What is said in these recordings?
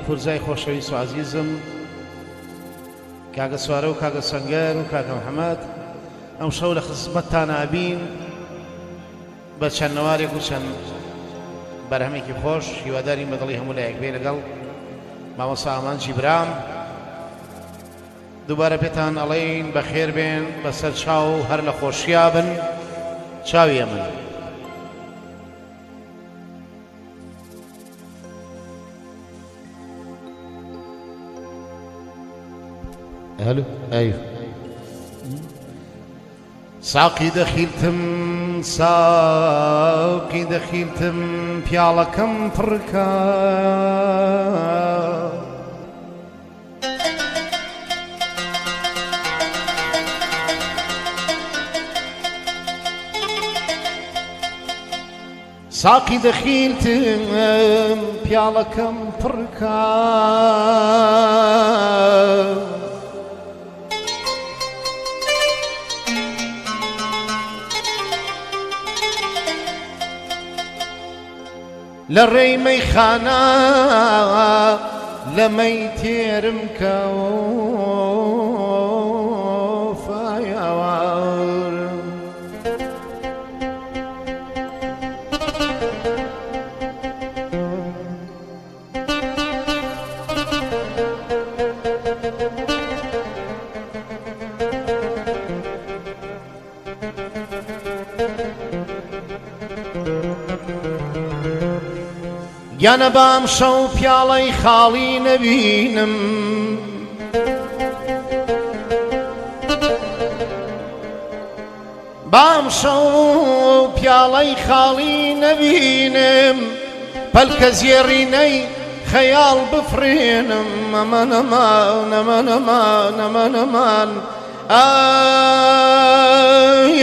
پورزای خۆشەویست و عەزیزم کاگە سوارە و کاگە سەنگەر و کاگە محەممەد ئەم شەو لە خزمەتتان ئابین بە چەند نەوارێک و چەند بەرهەمێکی خۆش هیوادارین بەدڵی هەموو لایەک بێ لەگەڵ مامۆستا ئامان جیبرام دووبارە پێتان ئەڵێین بەخێر بێن بەسەر چاو هەر لە خۆشییا بن چاویە من هەلو ئەیوه ساقی دەخیلتم پیاڵەکەم پڕکە ساقی دەخیلتم پیاڵەکەم پڕکە لە ڕێی مەیخانە لە مەی تێرم کەوفایەوار یانە بام شەو پیاڵەی خاڵی نەبینم بام شەو پیاڵەی خاڵی نەبینم پەلکە زێڕینەی خەیاڵ بفرێنم ئەمە نەمان ئەمە نەمان ئەمە نەمان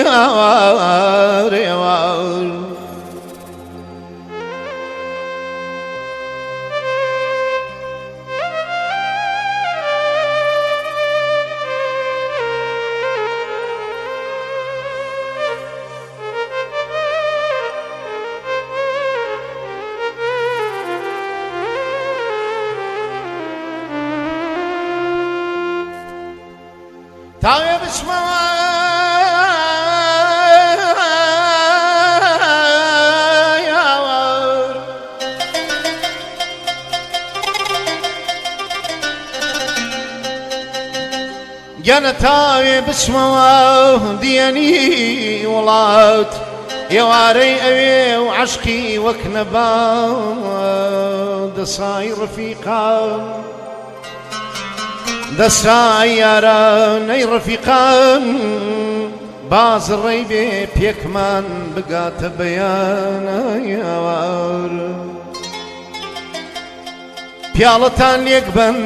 ئاوار ئێوار تاوێ بچمەوە یاوەر گەنە تاوێ بچمەوە دیێنی وڵات ئێوارەی ئەوێ و عەشقی وەک نەباو دەسای ڕەفیقان دەسای یارانەی ڕەفیقان باز ڕێی بێ پێکمان بگاتە بەیانە یاوار پیاڵەتان لێک بن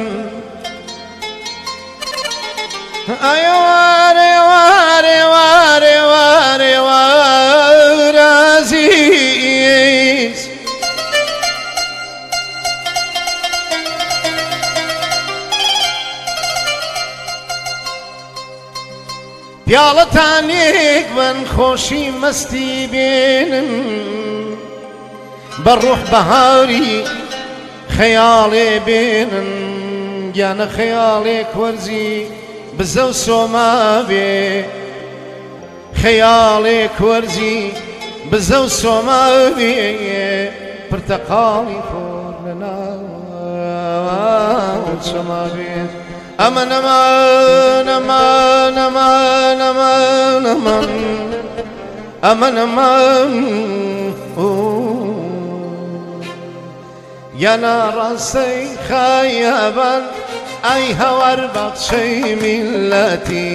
ئەیوار ئێوار ئێوار ئێوار ئێوار عەزیز پیاڵەتان لێک بن خۆشی مەستی بێنن بە ڕوح بەهاری خەیاڵێ بێنن گیانە خەیاڵێک وەرزی بزە و سۆما بێ خەیاڵێک وەرزی بزە و سۆما بێ پرتەقاڵی خۆر لەناو چۆما بێ ئەمە نەمان ئەمان ئەمان ئەمان ئەمان ئەمە نەمان یانە ڕاستەی خایەبان ئەی هەوار باخچەی میلەتی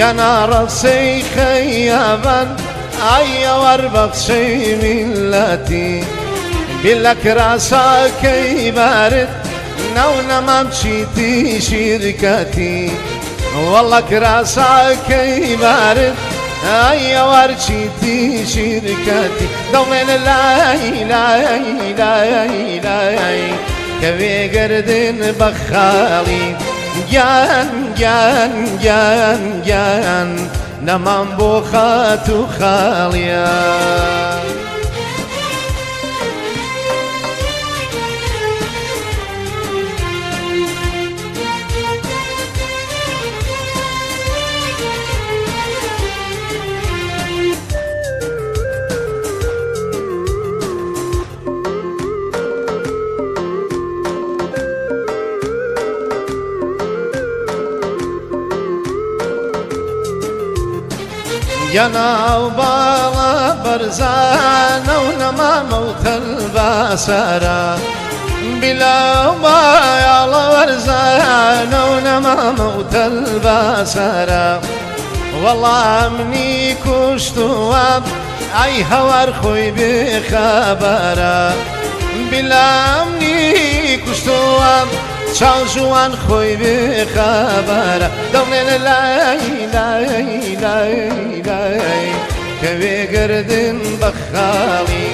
یانە ڕاستەی خایەبان ئەی هەوار باخچەی میلەتی بیلە کراساکەی بارد ناو نەمام چیتی شیرکەتی وەڵە کراساکەی بارد ئەی ئەوار چیتی شیرکەتی دەڵێنە لای لای لای لای کە وێگردن بە خاڵی گیان گیان گیان گیان نەمام بۆ خات و خاڵیان يناو باڵا بەرزانە و نەما مەوتەل باسەرە بلاو باڵا بەرزانە و نەما مەوتەل باسەرە وەڵا منی کوشتووە ئەی هەوار خۆی بێخەبەرە بلا منی کوشتووە چاو جوان خۆی بێخەبەرە دەڵێنە لای لای لای لای کەوێ گردن بە خاڵی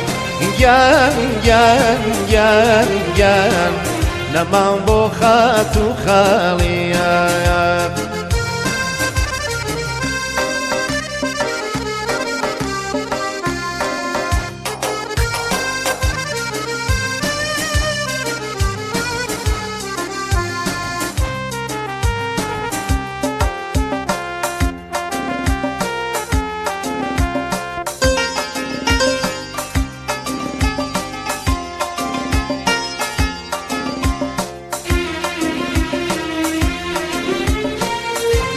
گیان گیان گیان گیان نەمام بۆ خات و خاڵی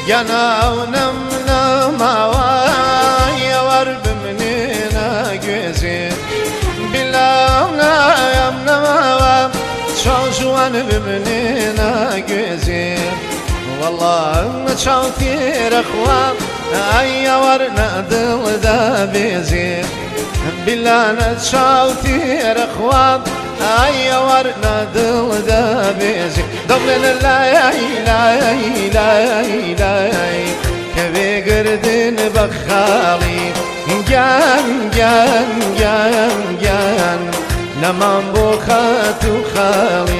يناو نمنا ماوايا ورب منينا جوزي بلاونا يمنا ماوا شوشوان بمنينا جوزي والله ما شوتي رخوا ايا ورنا دل دابيزي بلانا شوتي رخوا ايا ورنا دل دابيزي دبلنا لاي لاي لاي لاي كبي قردن بخالي جان جان جان جان نمان بو خاتو خالي